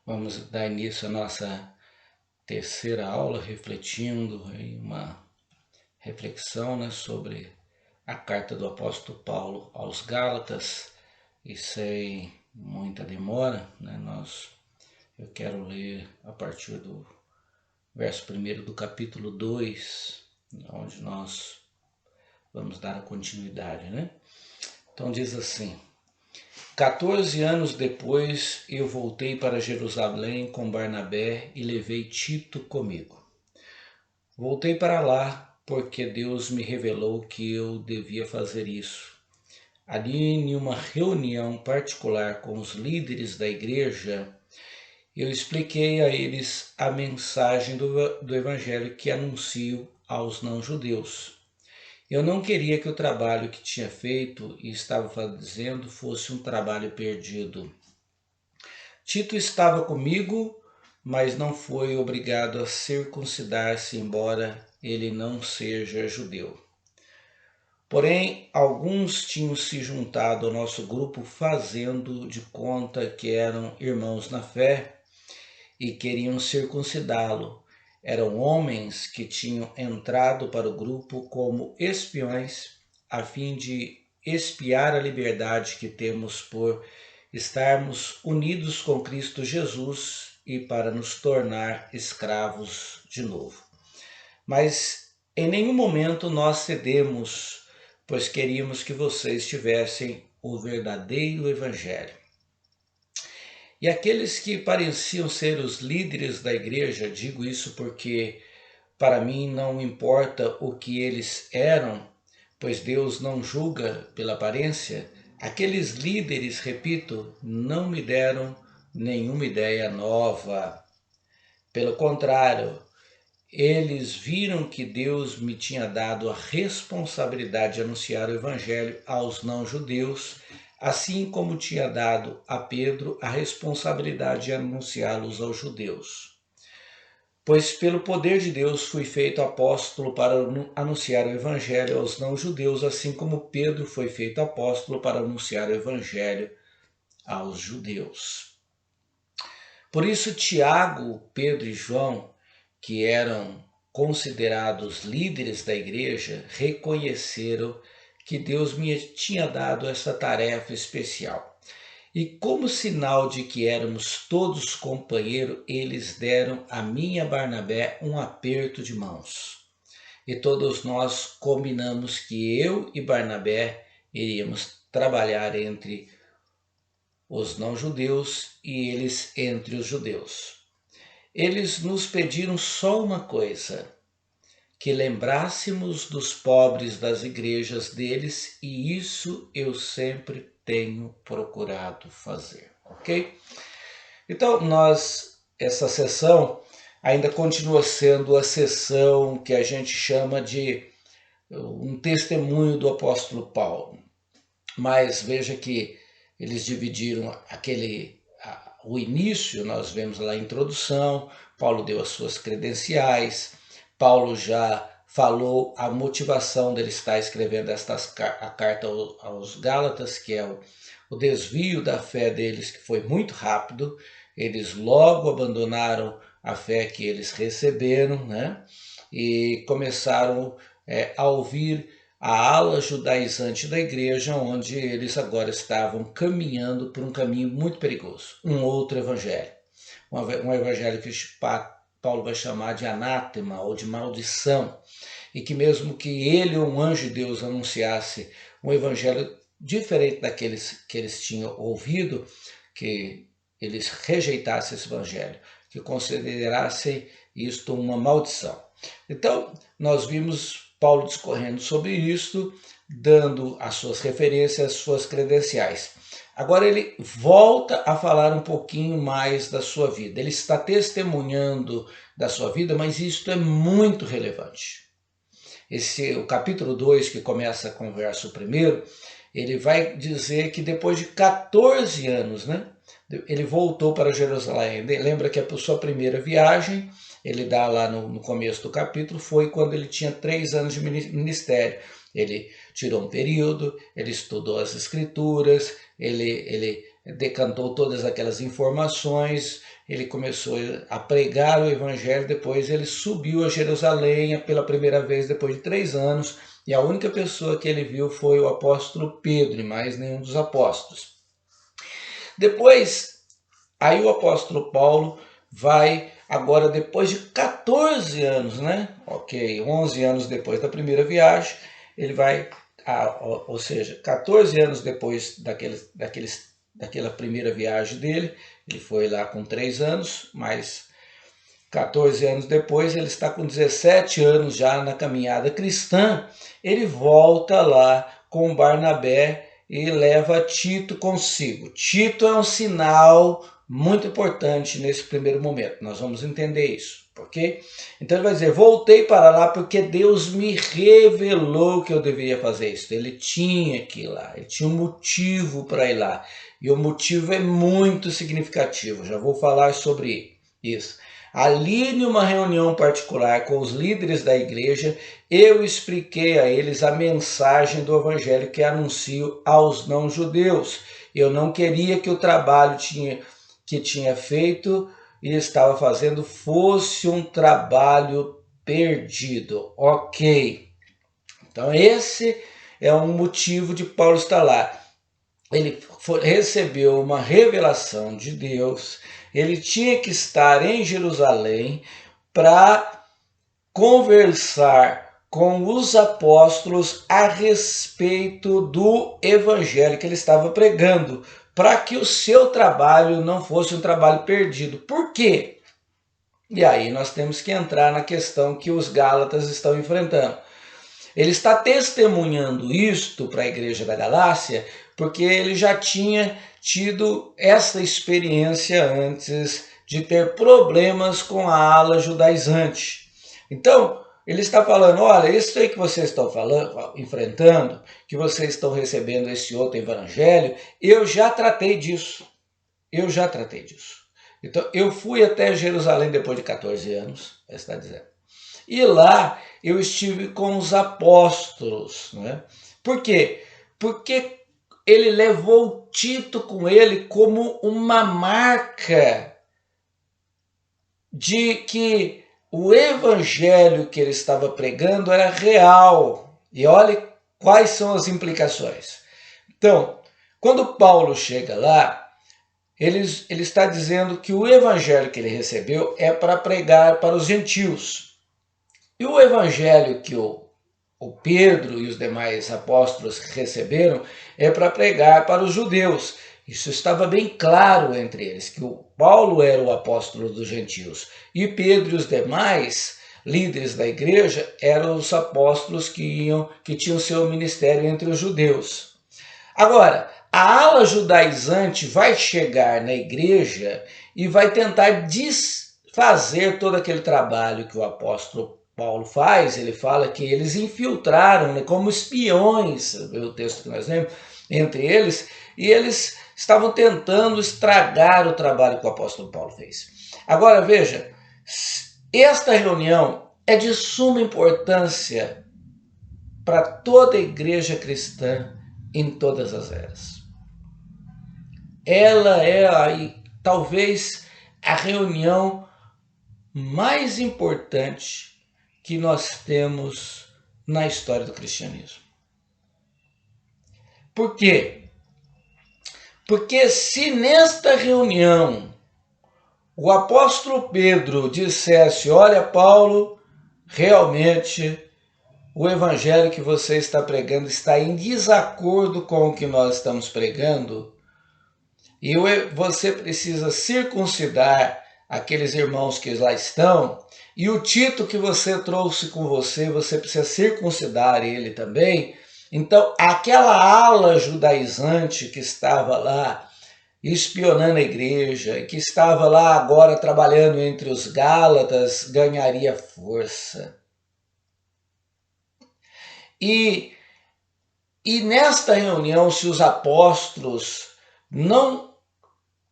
Vamos dar início à nossa terceira aula, refletindo em uma reflexão, sobre a carta do apóstolo Paulo aos Gálatas. E sem muita demora, eu quero ler a partir do verso 1 do capítulo 2, onde nós vamos dar a continuidade. Então diz assim: 14 anos depois eu voltei para Jerusalém com Barnabé e levei Tito comigo. Voltei para lá porque Deus me revelou que eu devia fazer isso. Ali, em uma reunião particular com os líderes da igreja, eu expliquei a eles a mensagem do Evangelho que anuncio aos não-judeus. Eu não queria que o trabalho que tinha feito e estava fazendo fosse um trabalho perdido. Tito estava comigo, mas não foi obrigado a circuncidar-se, embora ele não seja judeu. Porém, alguns tinham se juntado ao nosso grupo fazendo de conta que eram irmãos na fé e queriam circuncidá-lo. Eram homens que tinham entrado para o grupo como espiões, a fim de espiar a liberdade que temos por estarmos unidos com Cristo Jesus e para nos tornar escravos de novo. Mas em nenhum momento nós cedemos, pois queríamos que vocês tivessem o verdadeiro Evangelho. E aqueles que pareciam ser os líderes da igreja, digo isso porque para mim não importa o que eles eram, pois Deus não julga pela aparência. Aqueles líderes, repito, não me deram nenhuma ideia nova. Pelo contrário, eles viram que Deus me tinha dado a responsabilidade de anunciar o Evangelho aos não-judeus, assim como tinha dado a Pedro a responsabilidade de anunciá-los aos judeus. Pois pelo poder de Deus fui feito apóstolo para anunciar o Evangelho aos não-judeus, assim como Pedro foi feito apóstolo para anunciar o Evangelho aos judeus. Por isso, Tiago, Pedro e João, que eram considerados líderes da igreja, reconheceram que Deus me tinha dado essa tarefa especial. E como sinal de que éramos todos companheiros, eles deram a mim e a Barnabé um aperto de mãos. E todos nós combinamos que eu e Barnabé iríamos trabalhar entre os não-judeus e eles entre os judeus. Eles nos pediram só uma coisa: que lembrássemos dos pobres das igrejas deles, e isso eu sempre tenho procurado fazer, ok? Então, essa sessão ainda continua sendo a sessão que a gente chama de um testemunho do apóstolo Paulo. Mas veja que eles dividiram o início, nós vemos lá a introdução, Paulo deu as suas credenciais, Paulo já falou a motivação dele estar escrevendo a carta aos Gálatas, que é o desvio da fé deles, que foi muito rápido. Eles logo abandonaram a fé que eles receberam, e começaram a ouvir a ala judaizante da igreja, onde eles agora estavam caminhando por um caminho muito perigoso, um outro evangelho, um evangelho que Paulo vai chamar de anátema ou de maldição, e que mesmo que ele ou um anjo de Deus anunciasse um evangelho diferente daqueles que eles tinham ouvido, que eles rejeitassem esse evangelho, que considerassem isto uma maldição. Então, nós vimos Paulo discorrendo sobre isso, dando as suas referências, as suas credenciais. Agora ele volta a falar um pouquinho mais da sua vida. Ele está testemunhando da sua vida, mas isso é muito relevante. O capítulo 2, que começa com o verso 1, ele vai dizer que depois de 14 anos, ele voltou para Jerusalém. Lembra que a sua primeira viagem, ele dá lá no começo do capítulo, foi quando ele tinha 3 anos de ministério. Ele tirou um período, ele estudou as escrituras, ele decantou todas aquelas informações, ele começou a pregar o evangelho, depois ele subiu a Jerusalém pela primeira vez depois de 3 anos, e a única pessoa que ele viu foi o apóstolo Pedro, e mais nenhum dos apóstolos. Depois, aí o apóstolo Paulo vai, agora depois de 14 anos, né? Ok, 11 anos depois da primeira viagem, ele vai, ou seja, 14 anos depois daquela primeira viagem dele, ele foi lá com 3 anos, mas 14 anos depois, ele está com 17 anos já na caminhada cristã, ele volta lá com Barnabé e leva Tito consigo. Tito é um sinal muito importante nesse primeiro momento, nós vamos entender isso, ok? Então ele vai dizer, voltei para lá porque Deus me revelou que eu deveria fazer isso. Ele tinha que ir lá, ele tinha um motivo para ir lá, e o motivo é muito significativo, já vou falar sobre isso. Ali, numa reunião particular com os líderes da igreja, eu expliquei a eles a mensagem do evangelho que anuncio aos não-judeus. Eu não queria que o trabalho que tinha feito e estava fazendo fosse um trabalho perdido. Ok. Então esse é um motivo de Paulo estar lá. Ele recebeu uma revelação de Deus, ele tinha que estar em Jerusalém para conversar com os apóstolos a respeito do evangelho que ele estava pregando, para que o seu trabalho não fosse um trabalho perdido. Por quê? E aí nós temos que entrar na questão que os Gálatas estão enfrentando. Ele está testemunhando isto para a igreja da Galácia porque ele já tinha tido essa experiência antes de ter problemas com a ala judaizante. Então, ele está falando, olha, isso aí que vocês estão enfrentando, que vocês estão recebendo esse outro evangelho, eu já tratei disso. Eu já tratei disso. Então, eu fui até Jerusalém depois de 14 anos, ele está dizendo. E lá eu estive com os apóstolos. Né? Por quê? Porque ele levou Tito com ele como uma marca de que o evangelho que ele estava pregando era real. E olha quais são as implicações. Então, quando Paulo chega lá, ele está dizendo que o evangelho que ele recebeu é para pregar para os gentios. E o evangelho que o Pedro e os demais apóstolos receberam é para pregar para os judeus. Isso estava bem claro entre eles, que o Paulo era o apóstolo dos gentios e Pedro e os demais líderes da igreja eram os apóstolos que tinham seu ministério entre os judeus. Agora, a ala judaizante vai chegar na igreja e vai tentar desfazer todo aquele trabalho que o apóstolo Paulo faz. Ele fala que eles infiltraram, né, como espiões, o texto que nós lemos, entre eles, e eles estavam tentando estragar o trabalho que o apóstolo Paulo fez. Agora veja, esta reunião é de suma importância para toda a igreja cristã em todas as eras. Ela é talvez a reunião mais importante que nós temos na história do cristianismo. Por quê? Porque se nesta reunião o apóstolo Pedro dissesse, olha Paulo, realmente o evangelho que você está pregando está em desacordo com o que nós estamos pregando, e você precisa circuncidar aqueles irmãos que lá estão, e o Tito que você trouxe com você, você precisa circuncidar ele também. Então, aquela ala judaizante que estava lá espionando a igreja, que estava lá agora trabalhando entre os Gálatas, ganharia força. E nesta reunião, se os apóstolos não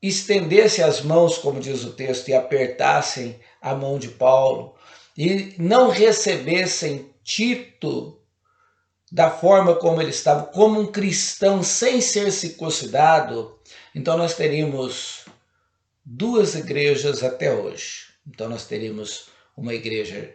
estendessem as mãos, como diz o texto, e apertassem a mão de Paulo, e não recebessem Tito da forma como ele estava, como um cristão sem ser circuncidado, então nós teríamos duas igrejas até hoje. Então nós teríamos uma igreja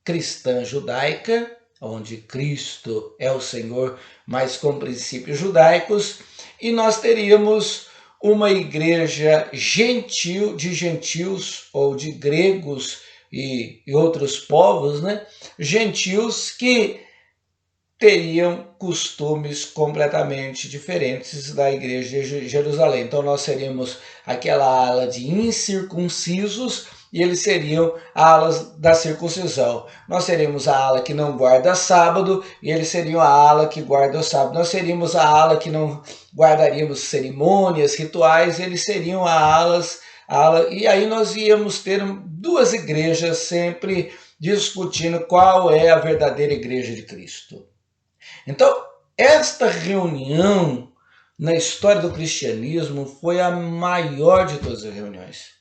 cristã judaica, onde Cristo é o Senhor, mas com princípios judaicos, e nós teríamos uma igreja gentil, de gentios ou de gregos e outros povos, né? Gentios que teriam costumes completamente diferentes da igreja de Jerusalém. Então nós seríamos aquela ala de incircuncisos e eles seriam alas da circuncisão. Nós seríamos a ala que não guarda sábado e eles seriam a ala que guarda o sábado. Nós seríamos a ala que não guardaríamos cerimônias, rituais, eles seriam a ala, e aí nós íamos ter duas igrejas sempre discutindo qual é a verdadeira igreja de Cristo. Então, esta reunião na história do cristianismo foi a maior de todas as reuniões.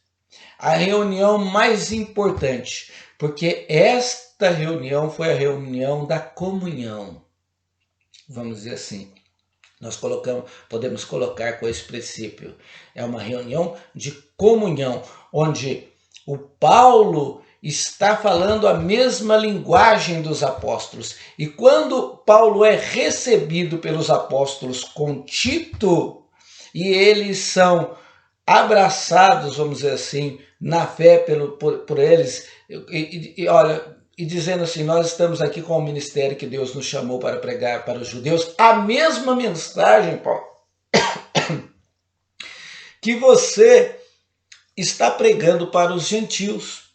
A reunião mais importante, porque esta reunião foi a reunião da comunhão. Vamos dizer assim, nós podemos colocar com esse princípio. É uma reunião de comunhão, onde o Paulo está falando a mesma linguagem dos apóstolos. E quando Paulo é recebido pelos apóstolos com Tito, e eles são abraçados, vamos dizer assim, na fé por eles, e dizendo assim, nós estamos aqui com o ministério que Deus nos chamou para pregar para os judeus, a mesma mensagem, Paulo, que você está pregando para os gentios.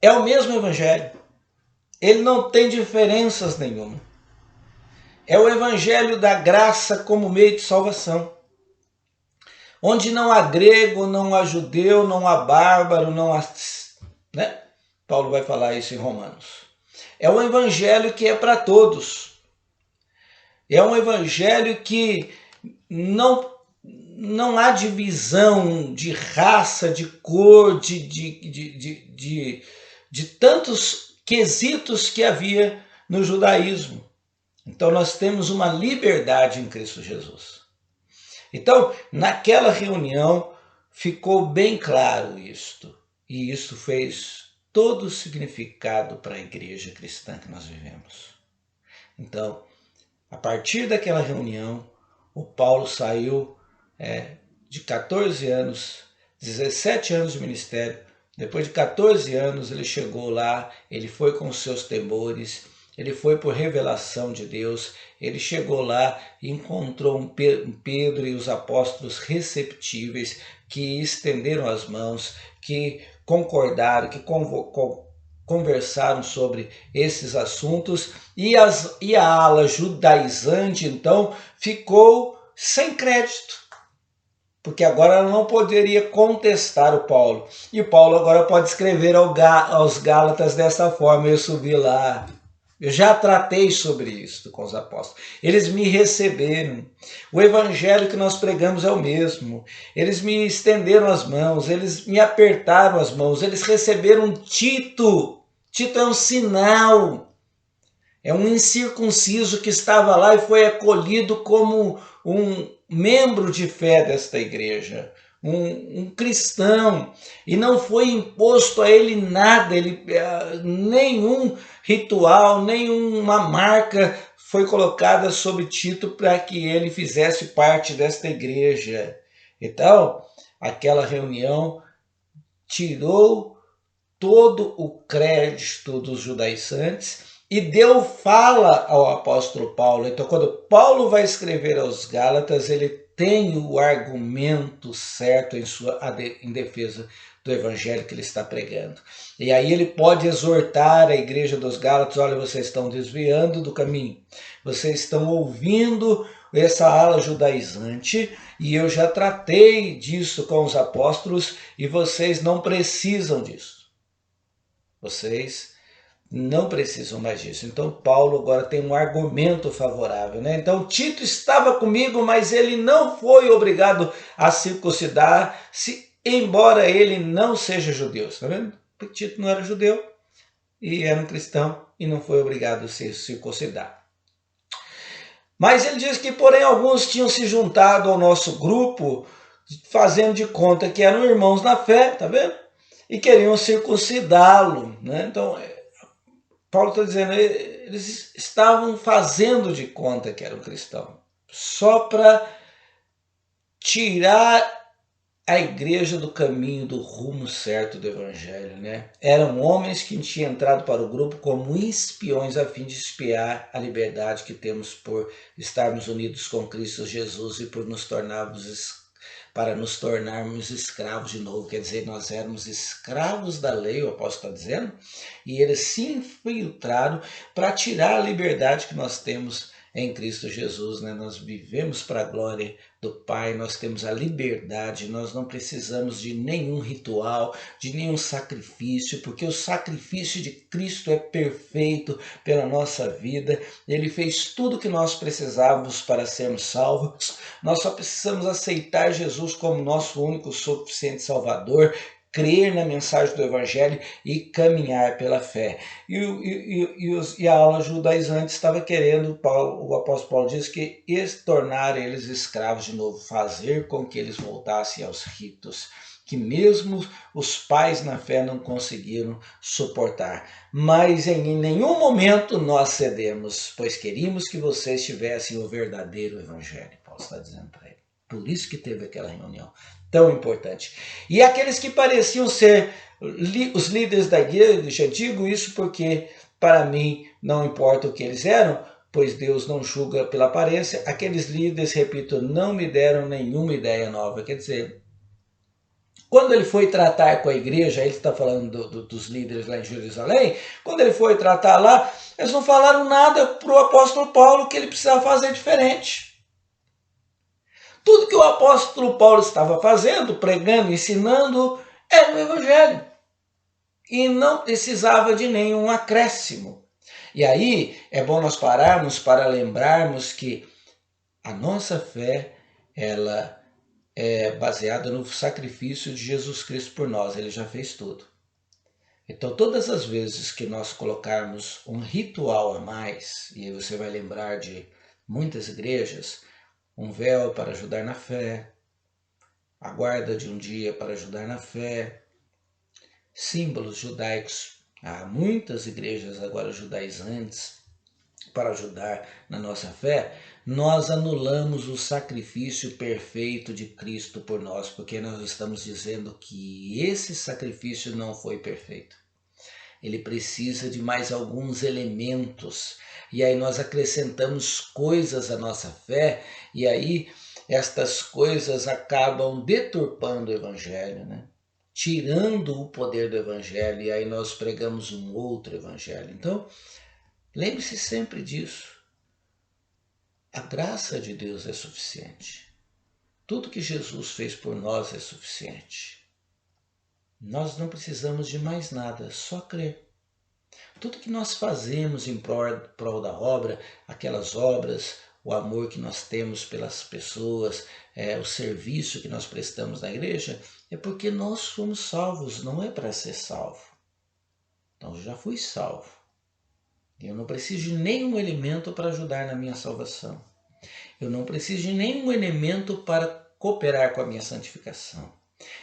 É o mesmo evangelho. Ele não tem diferenças nenhuma. É o evangelho da graça como meio de salvação. Onde não há grego, não há judeu, não há bárbaro, não há... né? Paulo vai falar isso em Romanos. É um evangelho que é para todos. É um evangelho que não há divisão de raça, de cor, de tantos quesitos que havia no judaísmo. Então nós temos uma liberdade em Cristo Jesus. Então, naquela reunião ficou bem claro isto. E isso fez todo o significado para a igreja cristã que nós vivemos. Então, a partir daquela reunião, o Paulo saiu de 14 anos, 17 anos de ministério. Depois de 14 anos ele chegou lá, ele foi com seus temores, ele foi por revelação de Deus, ele chegou lá e encontrou um Pedro e os apóstolos receptíveis, que estenderam as mãos, que concordaram, que conversaram sobre esses assuntos, e a ala judaizante então ficou sem crédito, porque agora ela não poderia contestar o Paulo. E o Paulo agora pode escrever aos Gálatas dessa forma: eu subi lá, eu já tratei sobre isso com os apóstolos. Eles me receberam. O evangelho que nós pregamos é o mesmo. Eles me estenderam as mãos, eles me apertaram as mãos, eles receberam Tito. Tito é um sinal. É um incircunciso que estava lá e foi acolhido como um membro de fé desta igreja, um cristão, e não foi imposto a ele nada, nenhum ritual, nenhuma marca foi colocada sobre Tito para que ele fizesse parte desta igreja. Então, aquela reunião tirou todo o crédito dos judaizantes e deu fala ao apóstolo Paulo. Então, quando Paulo vai escrever aos Gálatas, ele tem o argumento certo em defesa do evangelho que ele está pregando. E aí ele pode exortar a igreja dos Gálatas: olha, vocês estão desviando do caminho, vocês estão ouvindo essa ala judaizante, e eu já tratei disso com os apóstolos, e vocês não precisam disso. Vocês não precisam mais disso. Então Paulo agora tem um argumento favorável, né? Então Tito estava comigo, mas ele não foi obrigado a circuncidar, embora ele não seja judeu. Está vendo? Porque Tito não era judeu e era um cristão e não foi obrigado a se circuncidar. Mas ele diz que, porém, alguns tinham se juntado ao nosso grupo fazendo de conta que eram irmãos na fé, tá vendo? E queriam circuncidá-lo, né? Então, Paulo está dizendo, eles estavam fazendo de conta que eram cristãos, só para tirar a igreja do caminho, do rumo certo do evangelho, né? Eram homens que tinham entrado para o grupo como espiões a fim de espiar a liberdade que temos por estarmos unidos com Cristo Jesus e por nos tornarmos escravos de novo. Quer dizer, nós éramos escravos da lei, o apóstolo está dizendo, e eles se infiltraram para tirar a liberdade que nós temos em Cristo Jesus, né? Nós vivemos para a glória do Pai, nós temos a liberdade, nós não precisamos de nenhum ritual, de nenhum sacrifício, porque o sacrifício de Cristo é perfeito pela nossa vida, ele fez tudo o que nós precisávamos para sermos salvos, nós só precisamos aceitar Jesus como nosso único suficiente Salvador, crer na mensagem do Evangelho e caminhar pela fé. E a aula judaizante estava querendo, o apóstolo Paulo diz que tornar eles escravos de novo, fazer com que eles voltassem aos ritos, que mesmo os pais na fé não conseguiram suportar. Mas em nenhum momento nós cedemos, pois queríamos que vocês tivessem o verdadeiro Evangelho, Paulo está dizendo para ele. Por isso que teve aquela reunião tão importante. E aqueles que pareciam ser os líderes da igreja, digo isso porque para mim não importa o que eles eram, pois Deus não julga pela aparência, aqueles líderes, repito, não me deram nenhuma ideia nova. Quer dizer, quando ele foi tratar com a igreja, ele está falando dos líderes lá em Jerusalém, quando ele foi tratar lá, eles não falaram nada para o apóstolo Paulo que ele precisava fazer diferente. Tudo que o apóstolo Paulo estava fazendo, pregando, ensinando, era o evangelho. E não precisava de nenhum acréscimo. E aí é bom nós pararmos para lembrarmos que a nossa fé, ela é baseada no sacrifício de Jesus Cristo por nós. Ele já fez tudo. Então, todas as vezes que nós colocarmos um ritual a mais, e aí você vai lembrar de muitas igrejas, um véu para ajudar na fé, a guarda de um dia para ajudar na fé, símbolos judaicos. Há muitas igrejas agora judaizantes para ajudar na nossa fé. Nós anulamos o sacrifício perfeito de Cristo por nós, porque nós estamos dizendo que esse sacrifício não foi perfeito. Ele precisa de mais alguns elementos. E aí nós acrescentamos coisas à nossa fé, e aí estas coisas acabam deturpando o evangelho, né? Tirando o poder do evangelho, e aí nós pregamos um outro evangelho. Então, lembre-se sempre disso. A graça de Deus é suficiente. Tudo que Jesus fez por nós é suficiente. Nós não precisamos de mais nada, só crer. Tudo que nós fazemos em prol da obra, aquelas obras, o amor que nós temos pelas pessoas, o serviço que nós prestamos na igreja, é porque nós somos salvos, não é para ser salvo. Então eu já fui salvo. Eu não preciso de nenhum elemento para ajudar na minha salvação. Eu não preciso de nenhum elemento para cooperar com a minha santificação.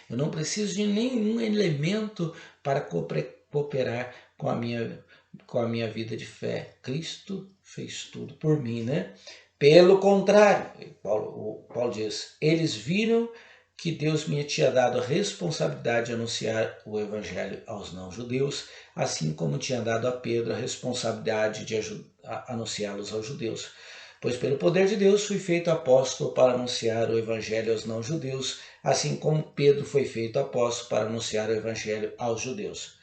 Eu não preciso de nenhum elemento para cooperar com a minha vida de fé. Cristo fez tudo por mim, né? Pelo contrário, Paulo diz, eles viram que Deus me tinha dado a responsabilidade de anunciar o evangelho aos não-judeus, assim como tinha dado a Pedro a responsabilidade de anunciá-los aos judeus. Pois pelo poder de Deus fui feito apóstolo para anunciar o evangelho aos não-judeus, assim como Pedro foi feito apóstolo para anunciar o evangelho aos judeus.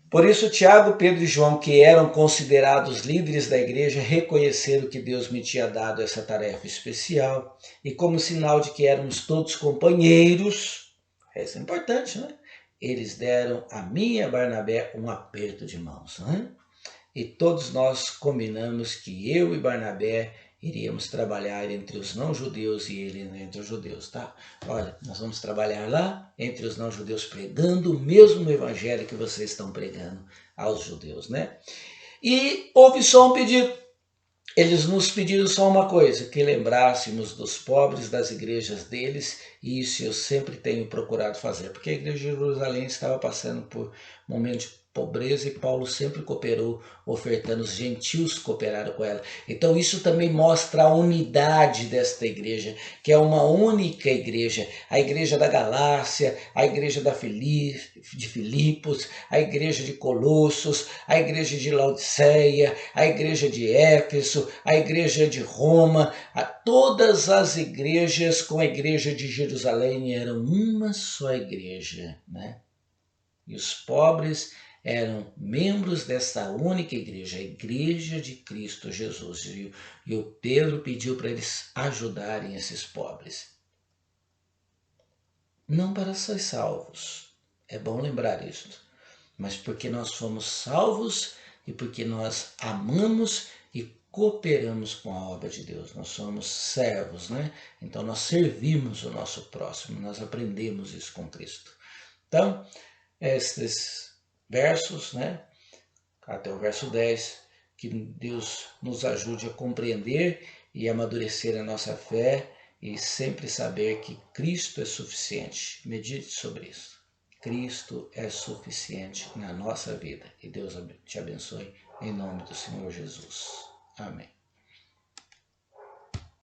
Por isso, Tiago, Pedro e João, que eram considerados líderes da igreja, reconheceram que Deus me tinha dado essa tarefa especial, e como sinal de que éramos todos companheiros, isso é importante, né? Eles deram a mim e a Barnabé um aperto de mãos, né? E todos nós combinamos que eu e Barnabé iríamos trabalhar entre os não-judeus e ele entre os judeus, tá? Olha, nós vamos trabalhar lá entre os não-judeus pregando o mesmo evangelho que vocês estão pregando aos judeus, né? E houve só um pedido. Eles nos pediram só uma coisa, que lembrássemos dos pobres, das igrejas deles, e isso eu sempre tenho procurado fazer, porque a igreja de Jerusalém estava passando por momentos de pobreza e Paulo sempre cooperou, ofertando, os gentios cooperaram com ela. Então isso também mostra a unidade desta igreja, que é uma única igreja, a igreja da Galácia, a igreja de Filipos, a igreja de Colossos, a igreja de Laodiceia, a igreja de Éfeso, a igreja de Roma, todas as igrejas com a igreja de Jerusalém eram uma só igreja, né? E os pobres eram membros dessa única igreja, a igreja de Cristo Jesus. E o Pedro pediu para eles ajudarem esses pobres. Não para ser salvos, é bom lembrar isso, mas porque nós fomos salvos e porque nós amamos e cooperamos com a obra de Deus. Nós somos servos, né? Então nós servimos o nosso próximo, nós aprendemos isso com Cristo. Então, estes versos, né? Até o verso 10, que Deus nos ajude a compreender e amadurecer a nossa fé e sempre saber que Cristo é suficiente. Medite sobre isso. Cristo é suficiente na nossa vida. E Deus te abençoe em nome do Senhor Jesus. Amém.